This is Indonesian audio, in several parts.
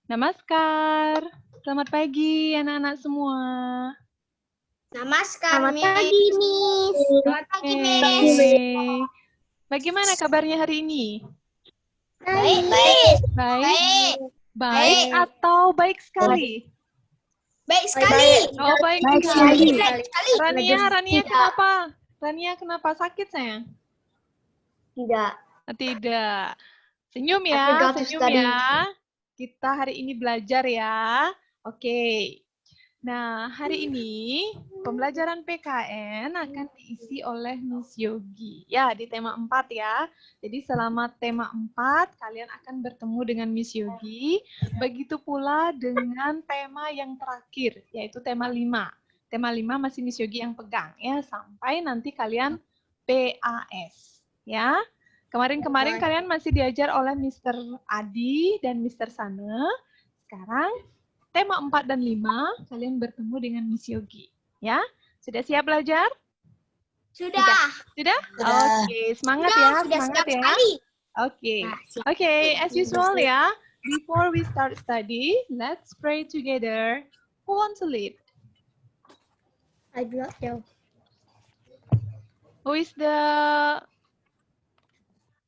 Namaskar. Selamat pagi anak-anak semua. Namaskar, Selamat Miss. pagi, Miss. Selamat pagi, Miss. Bagaimana kabarnya hari ini? Baik, Miss. Baik. Baik atau baik sekali? Baik sekali. Oh, baik sekali. sekali. Rania kenapa? Rania kenapa sakit, sayang? Tidak. Tidak. Senyum I ya, forgot to senyum study. ya. Kita hari ini belajar ya. Oke. Nah, hari ini pembelajaran PKN akan diisi oleh Miss Yogi. Ya, di tema 4 ya. Jadi selama tema 4, kalian akan bertemu dengan Miss Yogi. Begitu pula dengan tema yang terakhir, yaitu tema 5. Tema 5 masih Miss Yogi yang pegang ya, sampai nanti kalian PAS. Ya. Kemarin-kemarin kalian masih diajar oleh Mr. Adi dan Mr. Sana. Sekarang tema 4 dan 5, kalian bertemu dengan Miss Yogi. Ya, sudah siap belajar? Sudah. Sudah? Oke, semangat Sudah, ya, sudah semangat siap ya. sekali. Oke, as usual ya. Before we start study, let's pray together. Who wants to lead? I do not know. Who is the...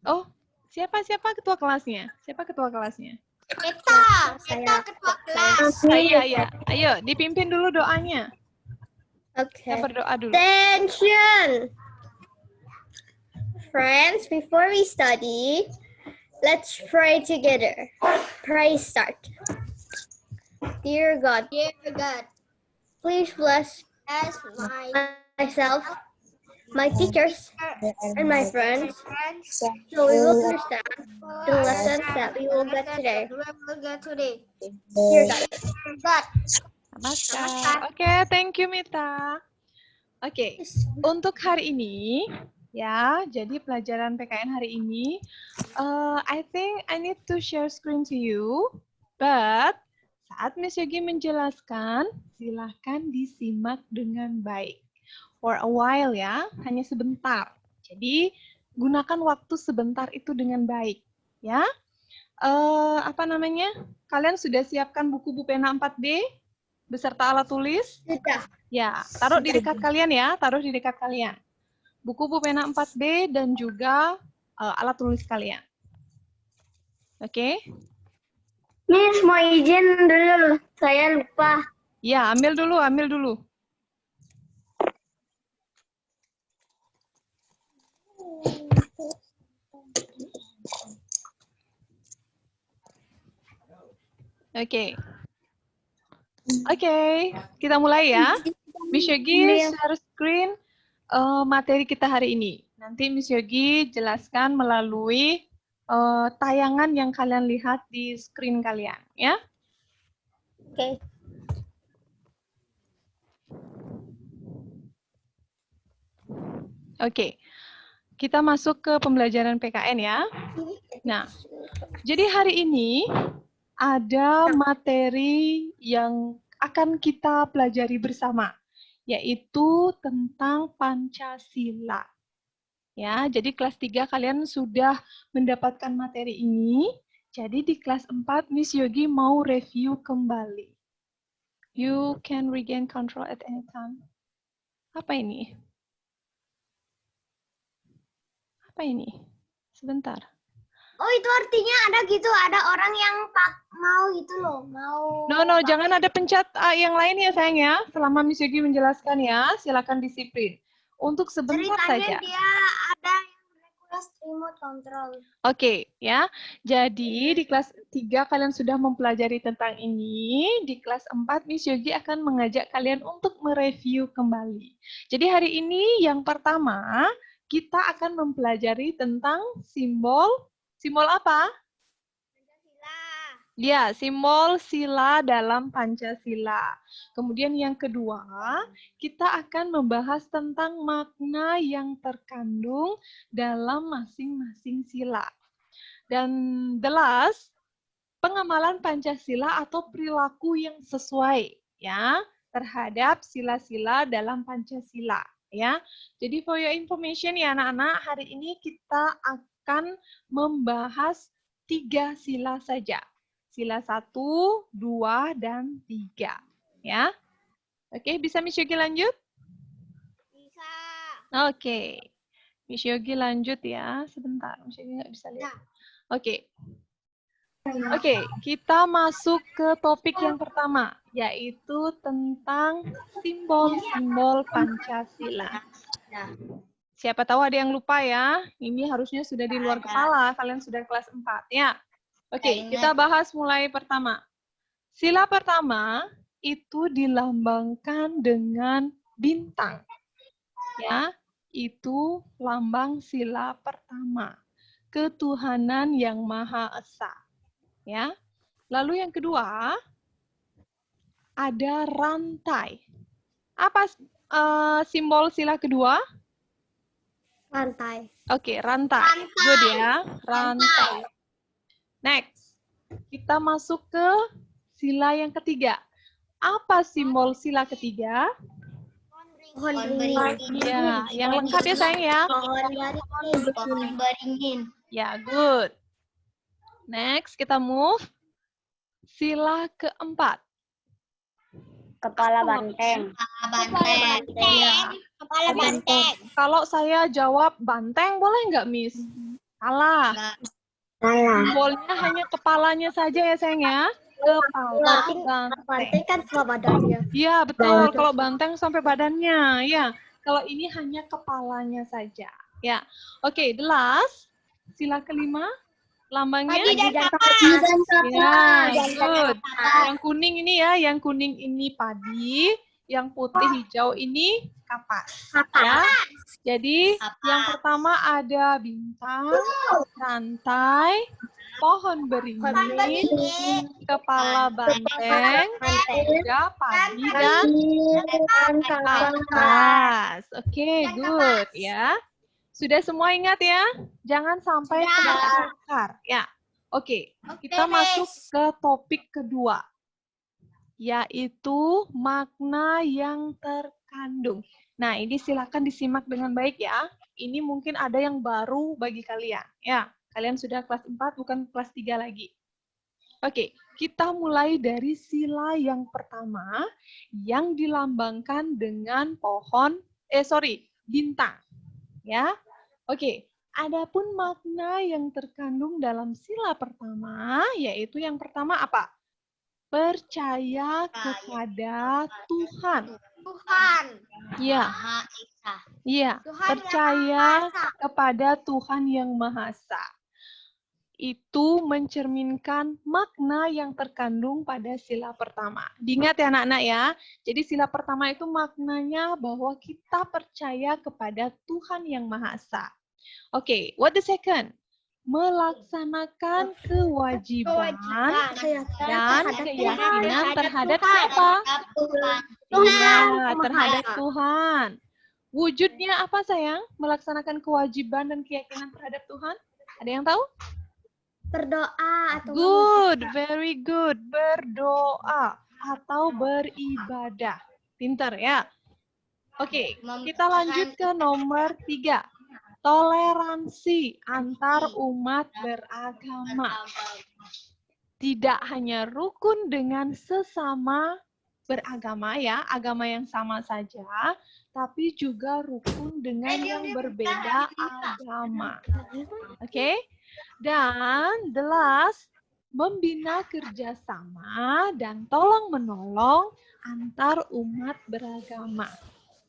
Oh, siapa ketua kelasnya? Siapa ketua kelasnya? Kita ketua kelas. Iya. Ayo, dipimpin dulu doanya. Okay. Kita berdoa dulu. Attention! Friends, before we study, let's pray together. Pray start. Dear God, please bless As myself, my teachers, and my friends, so we will understand the lessons that we will get today. Dear God. Namaskar. Oke, thank you Mita. Oke, untuk hari ini ya, jadi pelajaran PKN hari ini, I think I need to share screen to you, but saat Miss Yogi menjelaskan, silahkan disimak dengan baik. For a while ya, hanya sebentar. Jadi gunakan waktu sebentar itu dengan baik, ya. Kalian sudah siapkan buku pena 4B beserta alat tulis? Sudah. Ya, taruh di dekat kalian ya, taruh di dekat kalian. Buku pena 4B dan juga alat tulis kalian. Oke? Miss, mau izin dulu. Saya lupa. Ya, ambil dulu. Oke, kita mulai ya. Miss Yogi share screen materi kita hari ini. Nanti Miss Yogi jelaskan melalui tayangan yang kalian lihat di screen kalian, ya. Oke. Oke, kita masuk ke pembelajaran PKN ya. Nah, jadi hari ini ada materi yang akan kita pelajari bersama, yaitu tentang Pancasila. Ya, jadi kelas 3 kalian sudah mendapatkan materi ini. Jadi di kelas 4 Miss Yogi mau review kembali. You can regain control at any time. Apa ini? Sebentar. Oh, itu artinya ada orang yang mau gitu loh, mau. No, jangan ada pencet yang lain ya sayang ya. Selama Miss Yogi menjelaskan ya, silakan disiplin. Untuk sebentar saja. Dia ada yang regulas remote control. Oke, ya. Jadi di kelas 3 kalian sudah mempelajari tentang ini. Di kelas 4 Miss Yogi akan mengajak kalian untuk mereview kembali. Jadi hari ini yang pertama kita akan mempelajari tentang simbol apa? Ya, simbol sila dalam Pancasila. Kemudian yang kedua, kita akan membahas tentang makna yang terkandung dalam masing-masing sila. Dan the last, pengamalan Pancasila atau perilaku yang sesuai ya terhadap sila-sila dalam Pancasila ya. Jadi for your information ya anak-anak, hari ini kita akan membahas 3 sila saja. sila 1, 2, dan 3. Ya. Oke, bisa Miss Yogi lanjut? Bisa. Oke. Miss Yogi lanjut ya. Sebentar, Miss Yogi nggak bisa lihat. Oke. Oke, kita masuk ke topik yang pertama, yaitu tentang simbol-simbol Pancasila. Siapa tahu ada yang lupa ya, ini harusnya sudah di luar kepala, kalian sudah kelas 4 ya. Oke, kita bahas mulai pertama. Sila pertama itu dilambangkan dengan bintang. Ya, itu lambang sila pertama. Ketuhanan yang Maha Esa. Ya. Lalu yang kedua, ada rantai. Apa simbol sila kedua? Rantai. Oke, rantai. Good ya, rantai. Next, kita masuk ke sila yang ketiga. Apa simbol sila ketiga? Pohon beringin. Ya, yang lengkap ya sayang ya. Pohon beringin. Ya, good. Next, kita move. Sila keempat. Kepala banteng. Kepala banteng. Kalau saya jawab banteng, boleh nggak, Miss? Salah. Simbolnya hanya kepalanya saja ya, sayang ya. Kepala banteng. Banteng kan semua badannya. Iya, betul. Kalau banteng sampai badannya. Ya, kalau ini hanya kepalanya saja. Ya, oke. The last, sila kelima. Lambangnya? Padi dan Ya, good. Yang kuning ini ya, yang kuning ini padi, yang putih hijau ini kapas. Ya. Jadi yang pertama ada bintang, rantai, pohon beringin, kepala banteng, kuda, padi, dan kapas. Oke, good ya. Sudah semua ingat ya? Jangan sampai terbakar. Ya. Oke, kita masuk ke topik kedua. Yaitu makna yang terkandung. Nah, ini silakan disimak dengan baik ya. Ini mungkin ada yang baru bagi kalian. Ya, kalian sudah kelas 4, bukan kelas 3 lagi. Oke, kita mulai dari sila yang pertama yang dilambangkan dengan bintang. Ya, oke. Adapun makna yang terkandung dalam sila pertama, yaitu yang pertama apa? Percaya kepada Tuhan. Ya, iya. Percaya kepada Tuhan yang Maha Esa. Itu mencerminkan makna yang terkandung pada sila pertama. Diingat ya anak-anak ya. Jadi sila pertama itu maknanya bahwa kita percaya kepada Tuhan yang Maha Esa. Oke, what the second? Melaksanakan kewajiban dan keyakinan terhadap siapa? Iya, terhadap Tuhan. Wujudnya apa sayang? Melaksanakan kewajiban dan keyakinan terhadap Tuhan? Ada yang tahu? Berdoa atau Good, very good. Berdoa atau beribadah. Pintar ya. Oke, kita lanjut ke nomor 3. Toleransi antar umat beragama. Tidak hanya rukun dengan sesama beragama ya, agama yang sama saja, tapi juga rukun dengan yang berbeda agama. Oke? Dan the last, membina kerjasama dan tolong-menolong antar umat beragama.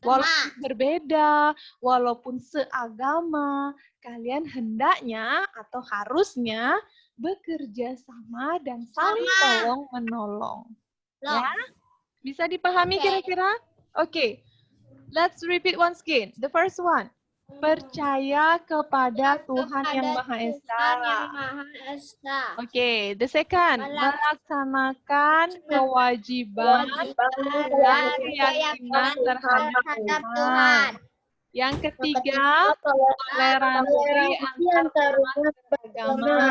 Walaupun berbeda, walaupun seagama, kalian hendaknya atau harusnya bekerja sama dan saling tolong-menolong. Ya? Bisa dipahami kira-kira? Oke. Let's repeat once again. The first one. Percaya kepada Tuhan yang Maha Esa. Oke, the second, melaksanakan kewajiban dan keyakinan terhadap Tuhan. Yang ketiga, toleransi antar umat beragama.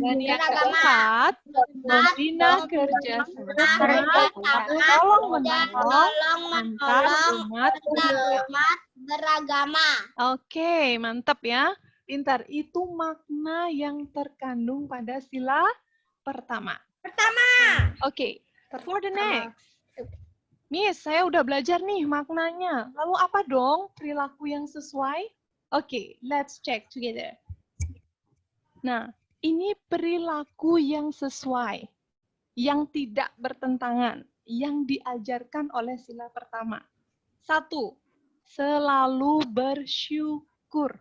Dan yang keempat, membina kerjasama dan tolong-menolong antar umat beragama. Oke, mantap ya. Pintar. Itu makna yang terkandung pada sila pertama. Pertama. Oke, for the next. Miss, saya udah belajar nih maknanya. Lalu apa dong perilaku yang sesuai? Oke, let's check together. Nah, ini perilaku yang sesuai, yang tidak bertentangan, yang diajarkan oleh sila pertama. 1. Selalu bersyukur.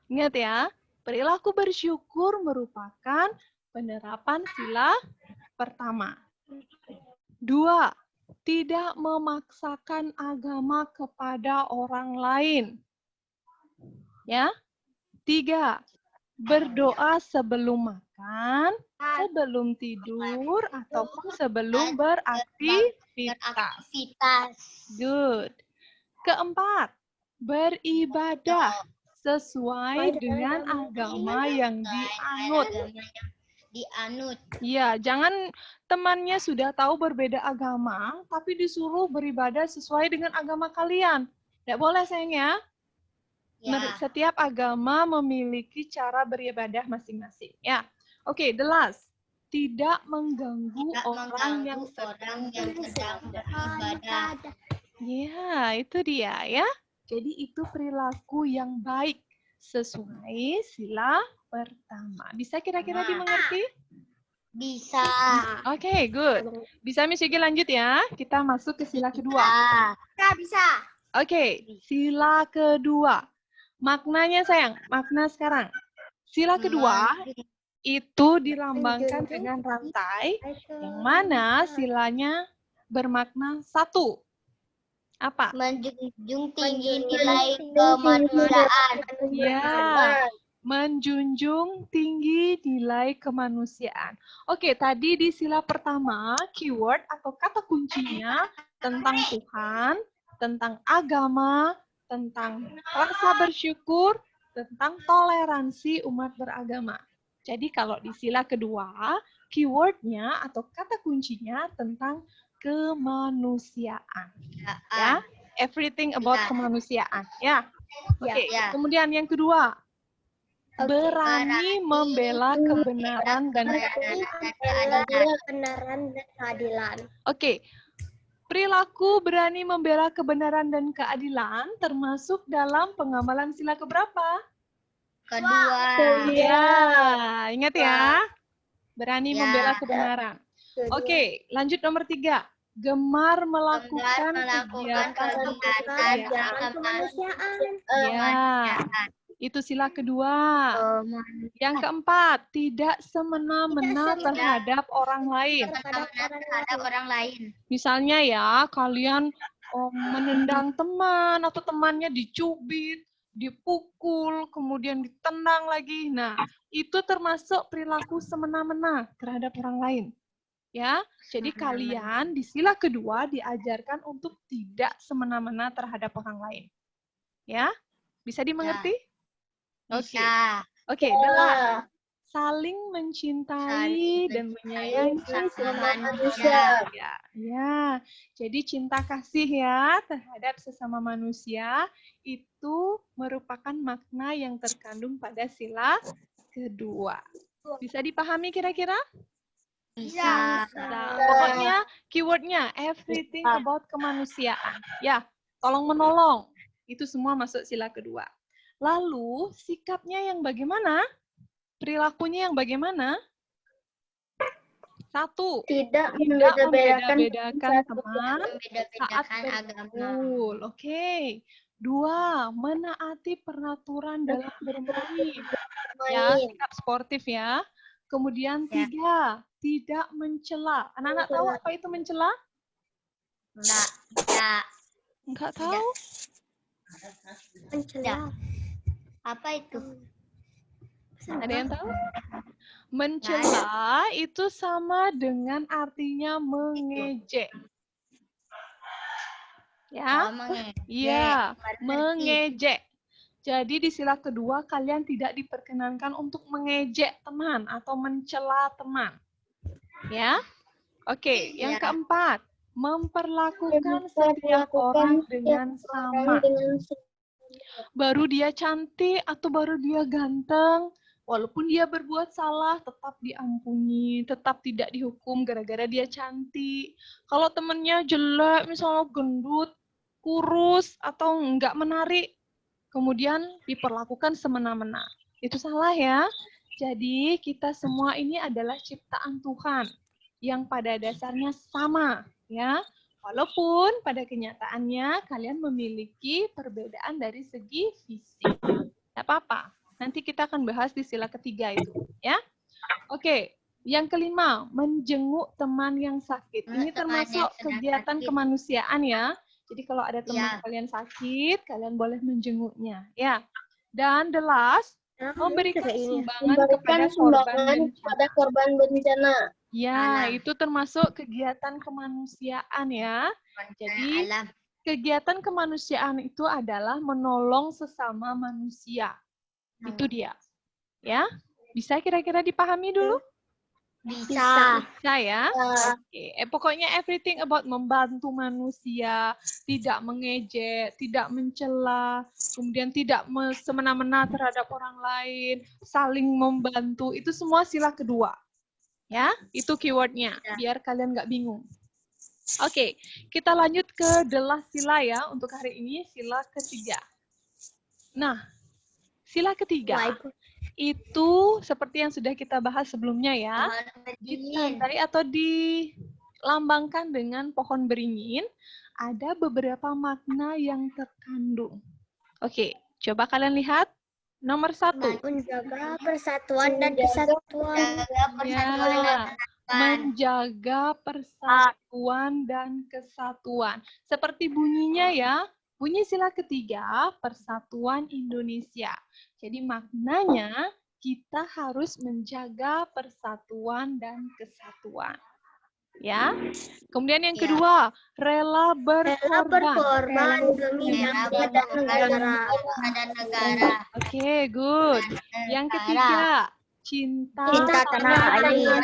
Ingat ya, perilaku bersyukur merupakan penerapan sila pertama. 2. Tidak memaksakan agama kepada orang lain. Ya. 3. Berdoa sebelum makan, sebelum tidur, ataupun sebelum beraktivitas. Good. 4. Beribadah sesuai dengan agama yang dianut. Ya, jangan temannya sudah tahu berbeda agama, tapi disuruh beribadah sesuai dengan agama kalian. Tidak boleh, sayang ya. Setiap agama memiliki cara beribadah masing-masing. Ya, oke, the last. Tidak mengganggu orang yang sedang beribadah. Ya, itu dia ya. Jadi itu perilaku yang baik sesuai sila pertama. Bisa kira-kira dimengerti? Bisa. Oke, good. Bisa Miss Yogi lanjut ya. Kita masuk ke sila kedua. Bisa. Oke, sila kedua. Maknanya sayang, makna sekarang. Sila kedua itu dilambangkan dengan rantai, yang mana silanya bermakna 1. Apa? Menjunjung tinggi nilai kemanusiaan. Ya, menjunjung tinggi nilai kemanusiaan. Oke, tadi di sila pertama, keyword atau kata kuncinya tentang Tuhan, tentang agama, tentang rasa bersyukur, tentang toleransi umat beragama. Jadi kalau di sila kedua, keywordnya atau kata kuncinya tentang kemanusiaan. Ya, everything about kemanusiaan. Ya. Oke, kemudian yang kedua, berani membela kebenaran dan keadilan. Oke. Perilaku berani membela kebenaran dan keadilan termasuk dalam pengamalan sila keberapa? Kedua. Ya, ingat ya. Berani membela kebenaran. Oke, lanjut nomor 3. Gemar melakukan kegiatan kemanusiaan. Ya, itu sila kedua. Yang keempat, tidak semena-mena terhadap orang lain. Misalnya ya, kalian menendang teman atau temannya dicubit, dipukul, kemudian ditendang lagi. Nah, itu termasuk perilaku semena-mena terhadap orang lain. Ya, jadi kalian di sila kedua diajarkan untuk tidak semena-mena terhadap orang lain. Ya, bisa dimengerti? Oke, adalah saling mencintai dan menyayangi sesama manusia. Ya, jadi cinta kasih ya terhadap sesama manusia itu merupakan makna yang terkandung pada sila kedua. Bisa dipahami kira-kira? Bisa. Pokoknya keywordnya everything about kemanusiaan. Ya, tolong menolong. Itu semua masuk sila kedua. Lalu sikapnya yang bagaimana? Perilakunya yang bagaimana? 1. Tidak membeda-bedakan teman saat berkumpul. Oke. 2. Menaati peraturan dalam bermain. Ya, sikap sportif ya. Kemudian 3. Tidak mencela. Anak-anak tahu apa itu mencela? Enggak tahu? Mencela. Apa itu? Ada yang tahu? Mencela itu sama dengan artinya mengejek. Ya? Iya, mengejek. Jadi di sila kedua kalian tidak diperkenankan untuk mengejek teman atau mencela teman. Ya? Oke, yang keempat, memperlakukan setiap orang dengan sama. Baru dia cantik atau baru dia ganteng, Walaupun dia berbuat salah, tetap diampuni, tetap tidak dihukum gara-gara dia cantik. Kalau temennya jelek, misalnya gendut, kurus, atau nggak menarik, kemudian diperlakukan semena-mena. Itu salah ya. Jadi kita semua ini adalah ciptaan Tuhan yang pada dasarnya sama, ya. Walaupun pada kenyataannya kalian memiliki perbedaan dari segi fisik. Tidak apa-apa. Nanti kita akan bahas di sila ketiga itu, ya. Oke, yang kelima, menjenguk teman yang sakit. Ini termasuk kegiatan kemanusiaan ya. Jadi kalau ada teman kalian sakit, kalian boleh menjenguknya, ya. Dan the last, memberikan sumbangan kepada korban bencana. Ya, itu termasuk kegiatan kemanusiaan ya. Jadi kegiatan kemanusiaan itu adalah menolong sesama manusia. Itu dia. Ya. Bisa kira-kira dipahami dulu? Bisa. Bisa ya? Oke. Pokoknya everything about membantu manusia, tidak mengejek, tidak mencela, kemudian tidak semena-mena terhadap orang lain, saling membantu, itu semua sila kedua. Ya, itu keywordnya, biar kalian nggak bingung. Oke, kita lanjut ke the last sila ya, untuk hari ini, sila ketiga. Nah, sila ketiga itu seperti yang sudah kita bahas sebelumnya ya, ditandai atau dilambangkan dengan pohon beringin, ada beberapa makna yang terkandung. Oke, coba kalian lihat. Nomor 1. Menjaga persatuan dan kesatuan. Ya, menjaga persatuan dan kesatuan. Seperti bunyinya ya, bunyi sila ketiga, Persatuan Indonesia. Jadi maknanya kita harus menjaga persatuan dan kesatuan. Ya. Kemudian yang kedua, rela berkorban demi bangsa dan negara. Oke, good. Yang ketiga, cinta tanah air.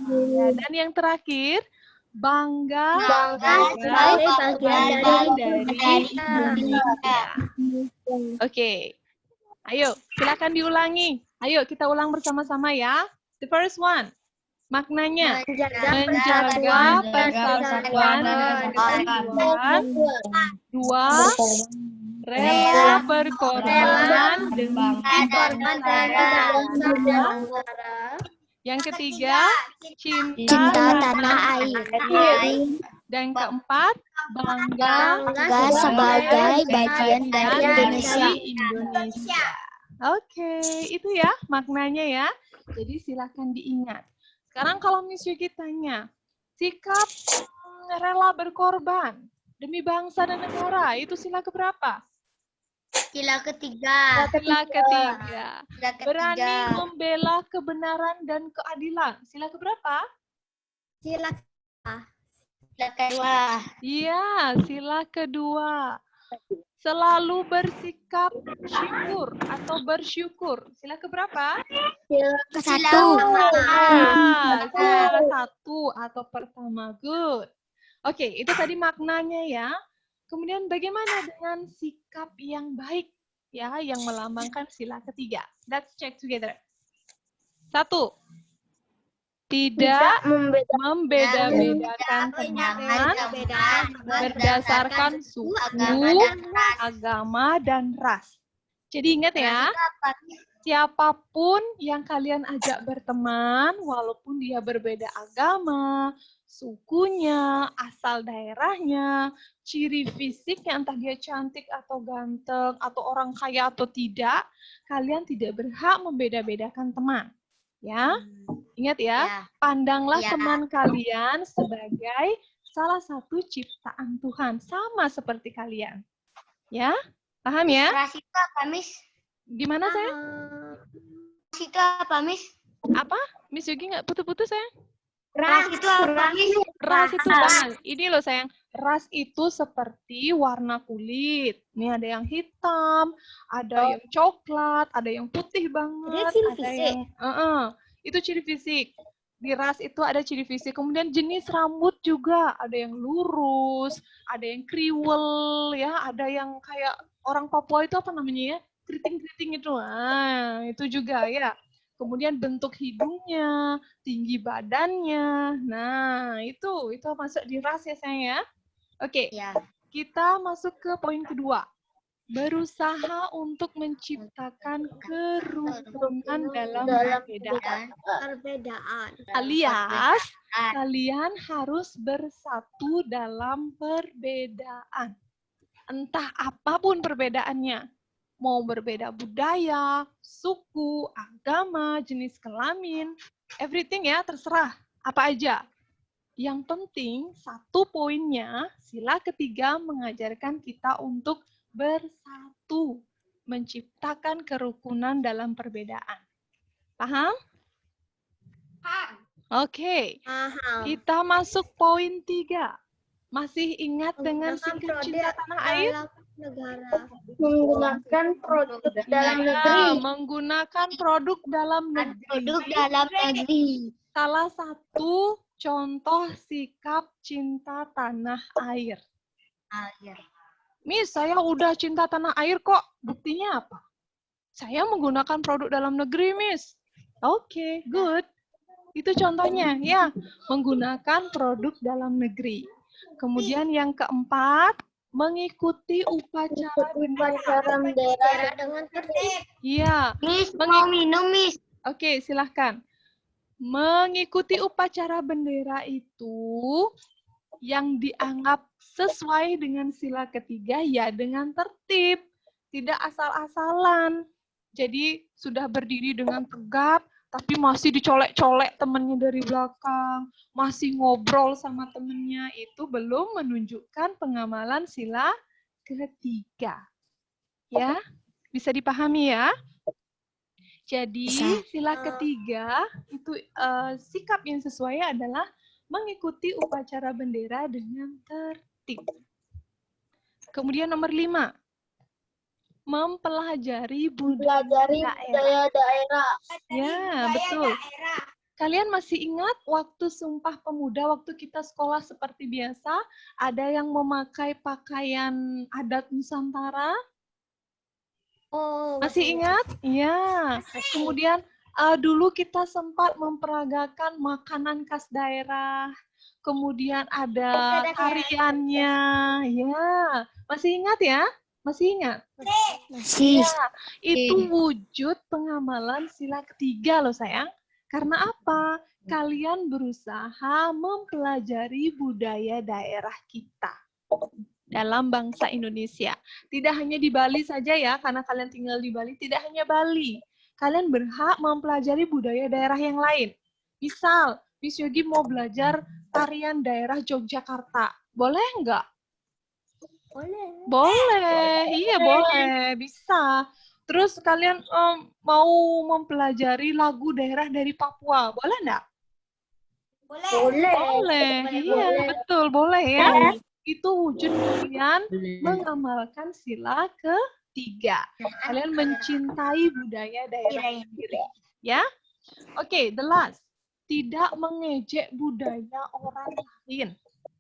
Ya, dan yang terakhir, bangga sebagai bagian dari Indonesia. Oke. Ayo, silakan diulangi. Ayo, kita ulang bersama-sama ya. The first one. Maknanya, menjaga persatuan dan kesatuan. 2, rela berkorban demi bangsa dan negara. Yang ketiga, cinta tanah air. Dan keempat, bangga sebagai bagian dari Indonesia. Oke, itu ya maknanya ya. Jadi silakan diingat. Sekarang kalau Miss Yuki tanya, sikap rela berkorban demi bangsa dan negara, itu sila keberapa? Sila ketiga. Sila ketiga. Berani membela kebenaran dan keadilan, sila keberapa? Sila kedua. Iya, sila kedua. Selalu bersikap syukur atau bersyukur, sila keberapa? Sila Sila 1 atau pertama, good. Oke, itu tadi maknanya ya. Kemudian bagaimana dengan sikap yang baik ya, yang melambangkan sila ketiga? Let's check together. 1, tidak membeda-bedakan teman berdasarkan suku, agama, dan ras. Jadi ingat ya, siapapun yang kalian ajak berteman, walaupun dia berbeda agama, sukunya, asal daerahnya, ciri fisiknya, entah dia cantik atau ganteng, atau orang kaya atau tidak, kalian tidak berhak membeda-bedakan teman. Ya, ingat ya, pandanglah teman kalian sebagai salah satu ciptaan Tuhan, sama seperti kalian. Ya, paham ya? Ras itu apa, Miss? Gimana saya? Ras itu apa, Miss? Apa? Miss Yogi nggak putus-putus sayang? Ras itu apa, Miss? Ras itu bang, ini loh sayang. Ras itu seperti warna kulit. Ini ada yang hitam, ada yang coklat, ada yang putih banget, ada yang itu ciri fisik. Di ras itu ada ciri fisik. Kemudian jenis rambut juga, ada yang lurus, ada yang kriwel, ya, ada yang kayak orang Papua itu apa namanya ya? keriting-keriting itu. Nah, itu juga ya. Kemudian bentuk hidungnya, tinggi badannya. Nah, itu masuk di ras ya sayang ya. Oke, Ya. kita masuk ke poin kedua. Berusaha untuk menciptakan kerukunan dalam perbedaan. Perbedaan. Alias, kalian harus bersatu dalam perbedaan. Entah apapun perbedaannya. Mau berbeda budaya, suku, agama, jenis kelamin, everything ya, terserah. Apa aja. Yang penting, satu poinnya, sila ketiga mengajarkan kita untuk bersatu, menciptakan kerukunan dalam perbedaan. Paham? Oke, Paham. kita masuk poin 3. Masih ingat dengan sikap cinta tanah air? Dalam negara. Menggunakan produk dalam Ya, negeri. menggunakan produk dalam negeri. Salah satu contoh sikap cinta tanah air. Miss, saya udah cinta tanah air kok. Buktinya apa? Saya menggunakan produk dalam negeri, Miss. Oke, good. Itu contohnya, ya. Menggunakan produk dalam negeri. Kemudian yang keempat, mengikuti upacara bendera. Dengan tertib. Iya. Miss, mau minum, Miss? Oke, silahkan. Mengikuti upacara bendera itu yang dianggap sesuai dengan sila ketiga ya dengan tertib, tidak asal-asalan. Jadi sudah berdiri dengan tegap, tapi masih dicolek-colek temannya dari belakang, masih ngobrol sama temannya, itu belum menunjukkan pengamalan sila ketiga. Ya, bisa dipahami ya? Jadi sila ketiga itu sikap yang sesuai adalah mengikuti upacara bendera dengan tertib. Kemudian nomor 5, mempelajari budaya daerah. Ya, betul. Kalian masih ingat waktu Sumpah Pemuda, waktu kita sekolah seperti biasa, ada yang memakai pakaian adat Nusantara? Oh, Masih ingat? Iya. Kemudian dulu kita sempat memperagakan makanan khas daerah. Kemudian ada tariannya. Ya, masih ingat ya? Masih ingat? Masih. Ya, itu wujud pengamalan sila ketiga loh sayang. Karena apa? Kalian berusaha mempelajari budaya daerah kita dalam bangsa Indonesia. Tidak hanya di Bali saja ya, karena kalian tinggal di Bali, tidak hanya Bali. Kalian berhak mempelajari budaya daerah yang lain. Misal, Miss Yogi mau belajar tarian daerah Yogyakarta. Boleh nggak? Boleh, iya boleh, bisa. Terus kalian mau mempelajari lagu daerah dari Papua, boleh nggak? Boleh, iya betul, boleh ya. Itu wujud kalian mengamalkan sila ketiga. Kalian mencintai budaya daerah sendiri. Ya, oke, the last. Tidak mengejek budaya orang lain.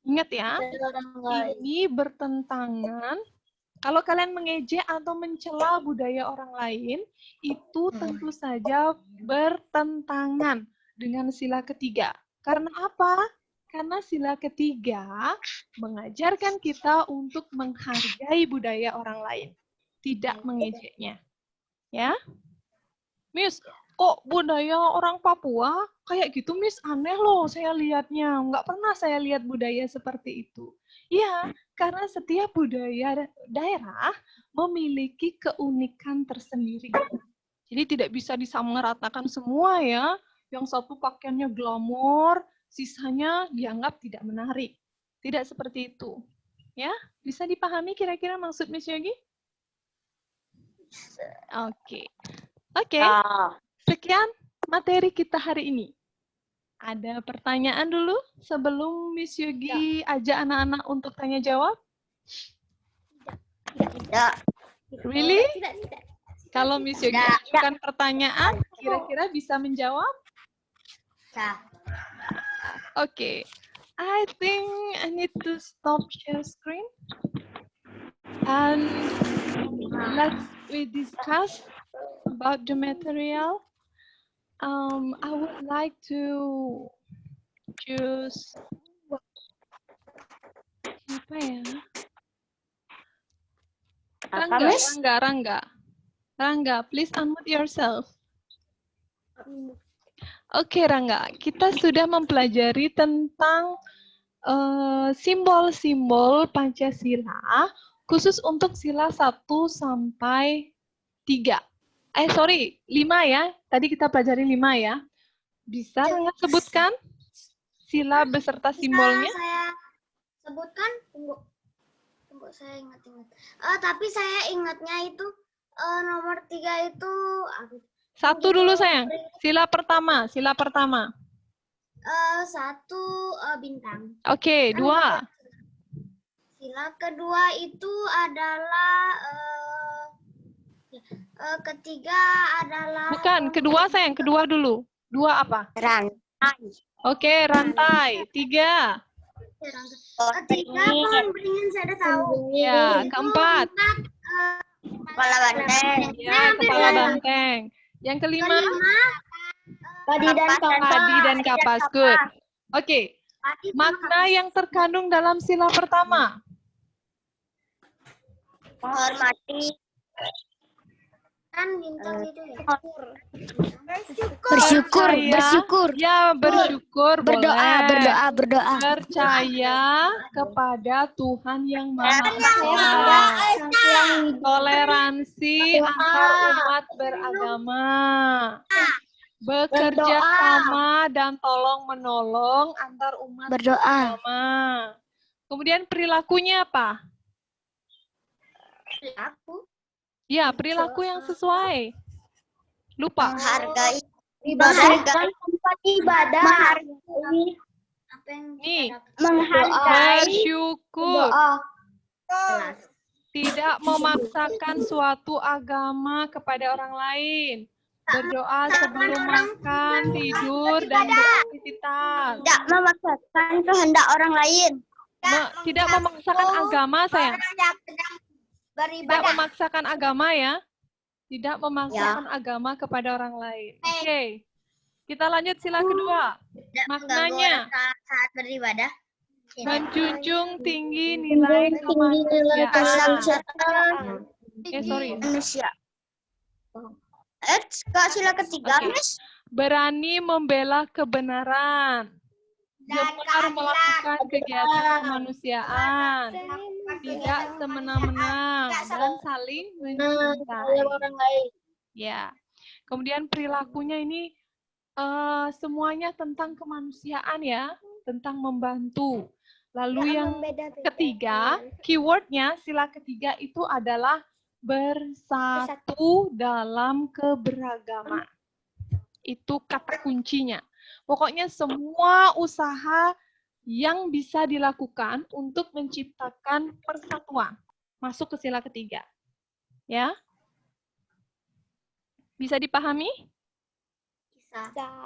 Ingat ya, ini bertentangan. Kalau kalian mengejek atau mencela budaya orang lain, itu tentu saja bertentangan dengan sila ketiga. Karena apa? Karena sila ketiga mengajarkan kita untuk menghargai budaya orang lain, tidak mengejeknya. Ya, Miss, kok budaya orang Papua kayak gitu, Miss? Aneh loh saya lihatnya. Nggak pernah saya lihat budaya seperti itu. Iya, karena setiap budaya daerah memiliki keunikan tersendiri. Jadi tidak bisa disamaratakan semua ya. Yang satu pakaiannya glamor, sisanya dianggap tidak menarik. Tidak seperti itu. Ya, bisa dipahami kira-kira maksud Miss Yogi? Oke. Oke. Sekian materi kita hari ini. Ada pertanyaan dulu sebelum Miss Yogi ajak anak-anak untuk tanya jawab? Tidak. Really? Tidak. Kalau Miss Yogi ajukan pertanyaan, kira-kira bisa menjawab? Okay. I think I need to stop share screen. And let's we discuss about the material, I would like to choose siapa ya? Rangga, please unmute yourself. Oke, Rangga, kita sudah mempelajari tentang simbol-simbol Pancasila khusus untuk sila 1 sampai 3. 5 ya. Tadi kita pelajari 5 ya. Bisa Rangga sebutkan sila beserta simbolnya? Saya sebutkan, tunggu saya ingat-ingat. Tapi saya ingatnya itu nomor 3 itu 1 dulu sayang. Sila pertama. 1 bintang. Oke, 2. Sila kedua itu adalah ketiga adalah Bukan, kedua sayang, kedua dulu. 2 apa? Rantai. Oke, rantai. 3. Ketiga pohon beringin saya udah tahu. Ya, keempat. Kepala banteng. Ya, kepala banteng. Yang kelima, Padi dan kapas. padi dan kapas. Good. Oke, makna yang terkandung dalam sila pertama. Menghormati. Kan bintang itu ya. Bersyukur. Ya, bersyukur. Berdoa. Boleh. Percaya kepada Tuhan yang Maha Esa. Toleransi antar umat beragama. Bekerja sama dan tolong menolong antar umat beragama. Kemudian perilakunya apa? Perilaku. Ya, perilaku yang sesuai. Lupa. Menghargai. Menghargai tempat ibadah. Menghargai. Apa yang Nih, Menghargai. bersyukur. Kelas. Tidak memaksakan suatu agama kepada orang lain. Berdoa sebelum makan, tidur, dan beraktivitas. Tidak memaksakan kehendak orang lain. Tidak memaksakan agama, sayang. Tidak memaksakan agama ya. Tidak memaksakan agama kepada orang lain. Oke. Kita lanjut sila kedua. Maknanya, Saat beribadah. menjunjung tinggi nilai kemanusiaan. Sorry. Manusia. Kak, sila ketiga, Oke. Miss. Berani membela kebenaran. Gemar melakukan kegiatan kemanusiaan. Tidak semena-mena dan saling mencintai. Ya. Kemudian perilakunya ini semuanya tentang kemanusiaan ya, tentang membantu. Lalu yang ketiga, keywordnya sila ketiga itu adalah bersatu dalam keberagaman. Itu kata kuncinya. Pokoknya semua usaha yang bisa dilakukan untuk menciptakan persatuan masuk ke sila ketiga. Ya? Bisa dipahami?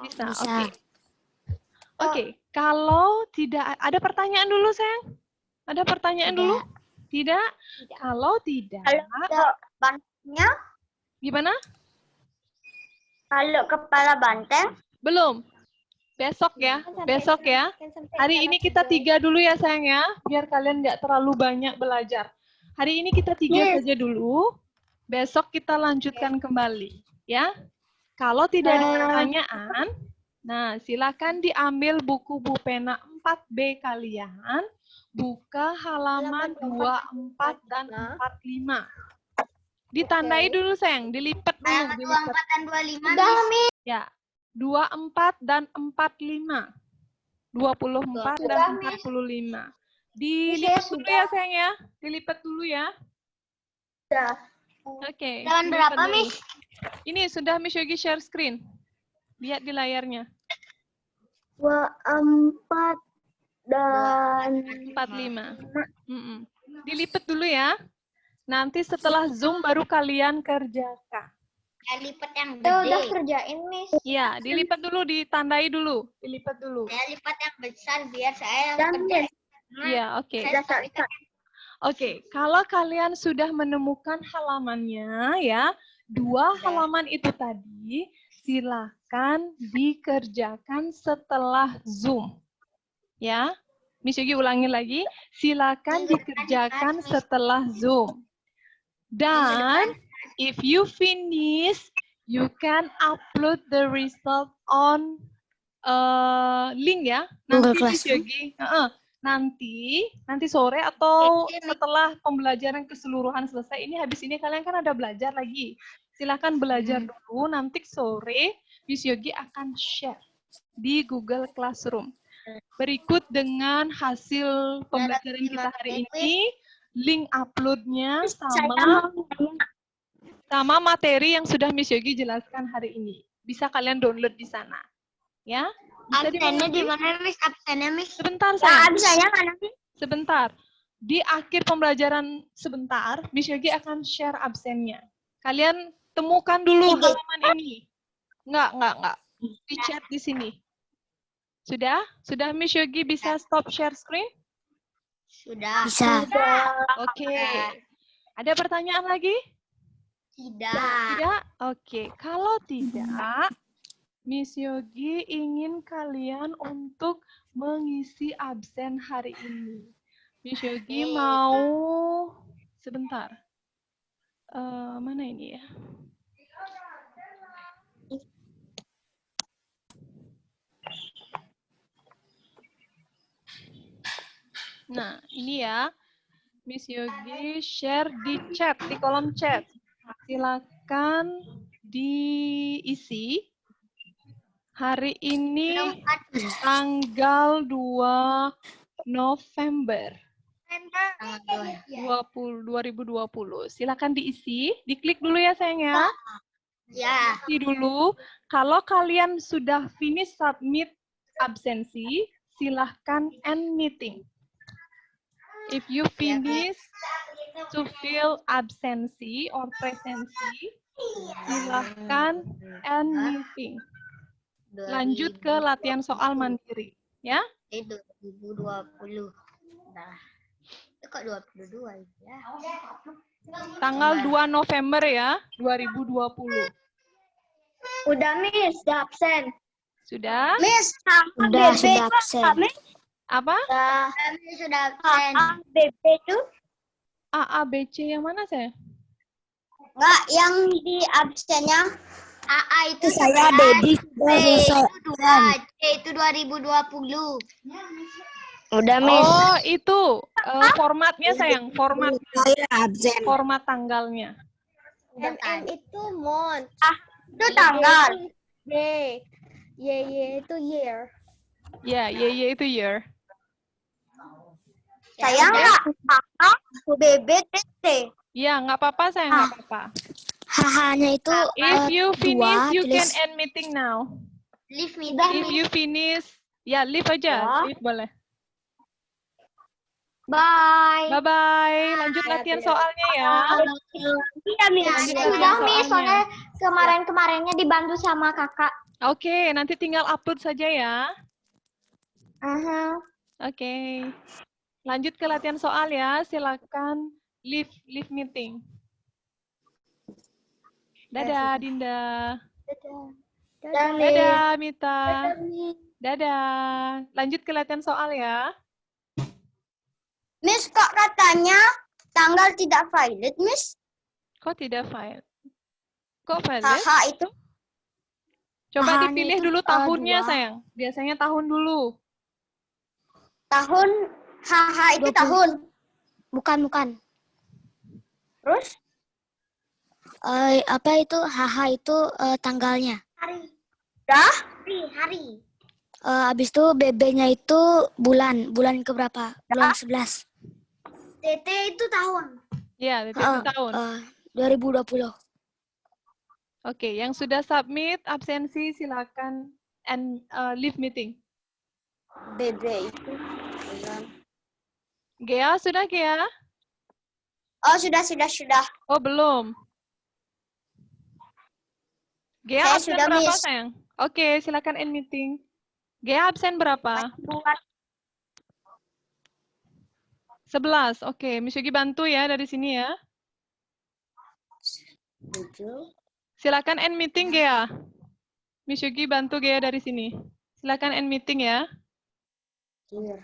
Bisa. Oke. Oke, kalau tidak ada pertanyaan dulu, sayang? Ada pertanyaan dulu? Tidak? Kalau tidak, Kalau bantengnya, gimana? kalau kepala banteng, Belum. Besok ya, besok ya. Hari ini kita 3 dulu ya, sayang ya, biar kalian nggak terlalu banyak belajar. Hari ini kita 3 saja dulu, besok kita lanjutkan kembali, ya. Kalau tidak ada pertanyaan, nah silakan diambil buku pena 4B kalian, buka halaman 24 dan 45. Ditandai dulu, sayang, dilipat dulu. 24 dan 25. Ya, 24 dan 45. 24 dan 45. Dilipat dulu ya, sayang ya. Dilipat dulu ya. Oke. Dan dilipat berapa, dulu. Miss? Ini sudah Miss Yogi share screen. Lihat di layarnya. 24 dan 45. Dilipat dulu ya. Nanti setelah Zoom baru kalian kerjakan. Ya, lipat yang Saya gede. udah kerjain, Miss. Iya, dilipat dulu, ditandai dulu. Dilipat dulu. Saya lipat yang besar biar saya Dan kerjain. Iya, oke. Saya tahu itu. Oke, kalau kalian sudah menemukan halamannya ya, 2 halaman itu tadi silakan dikerjakan setelah Zoom. Ya, Miss Yogi ulangi lagi, silakan dikerjakan setelah Zoom. Dan if you finish, you can upload the result on link ya. Nanti Miss Yogi, nanti sore atau setelah pembelajaran keseluruhan selesai, ini habis ini kalian kan ada belajar lagi. Silakan belajar dulu, nanti sore Miss Yogi akan share di Google Classroom. Berikut dengan hasil pembelajaran kita hari ini, link uploadnya sama materi yang sudah Miss Yogi jelaskan hari ini. Bisa kalian download di sana. Ya. Absennya di mana, Miss? Absennya, Miss? Sebentar, sayang. Absennya mana, Miss? Sebentar. Di akhir pembelajaran sebentar, Miss Yogi akan share absennya. Kalian temukan dulu halaman ini. Enggak. Di chat di sini. Sudah? Sudah Miss Yogi bisa stop share screen? Sudah. Bisa. Oke. Ada pertanyaan lagi? Tidak. Tidak? Oke. Kalau tidak, Miss Yogi ingin kalian untuk mengisi absen hari ini. Miss Yogi mau sebentar. Mana ini ya? Nah, ini ya. Miss Yogi share di chat, di kolom chat. Silakan diisi. Hari ini tanggal 2 November 2020. Silakan diisi. Diklik dulu ya sayang ya. Ya. Isi dulu. Kalau kalian sudah finish submit absensi, silahkan end meeting. If you finish to fill absensi or presensi, silahkan end meeting. Lanjut ke latihan soal mandiri, ya? Itu 2020. Nah, kok 22 ya? Tanggal 2 November ya, 2020. Udah, Miss. Udah absen. Sudah? Miss, Sudah absen. Apa? Miss sudah absen. BB itu? A, B, C yang mana saya? Enggak, yang di absennya AA itu Saya 11, Dedi B itu 2, C itu 2020. Udah, Miss. Oh, itu formatnya sayang, format Absen. format tanggalnya. MM itu month. Itu tanggal. Day. Y itu year. Ya, itu year. Saya enggak AA, BB, TT. Ya, nggak apa-apa sayang, nggak apa-apa. Hahanya itu If you finish, you can tulis. end meeting now. Leave me If you finish, ya leave aja, leave boleh. Bye. Bye-bye. Lanjut latihan soalnya ya. Iya, Miss. Sudah, Miss. Soalnya kemarin-kemarinnya dibantu sama kakak. Oke, nanti tinggal upload saja ya. Oke. Lanjut ke latihan soal ya. Silakan leave meeting. Dadah, Dinda. Dadah, Mita. Dadah. Lanjut ke latihan soal ya. Miss, kok katanya tanggal tidak valid, Miss? Kok tidak valid? Kok valid? Haha itu. Coba Hahanya dipilih itu, dulu tahunnya, 2. sayang. Biasanya tahun dulu. Tahun, haha itu 20. tahun. Bukan. Terus? Apa itu? Haha itu tanggalnya. Hari. Dah? Hari. Habis itu BB-nya itu bulan keberapa? Bulan 11. TT itu tahun. Ya, itu tahun. 2020. Oke, yang sudah submit absensi silakan and leave meeting. BB itu bulan. Gea, sudah Gea? Oh, sudah. Oh, belum. Gea Saya absen sudah, berapa, Miss. sayang? Oke, silakan end meeting. Gea absen berapa? 11. Oke, Miss Yogi bantu ya dari sini ya. 7. Silakan end meeting Gea. Miss Yogi bantu Gea dari sini. Silakan end meeting ya. Here.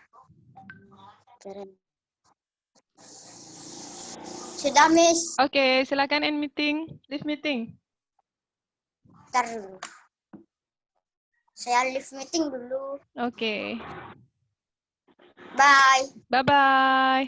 Sudah, Miss. Oke, silakan end meeting. Leave meeting. Ntar dulu. Saya leave meeting dulu. Oke. Bye. Bye-bye.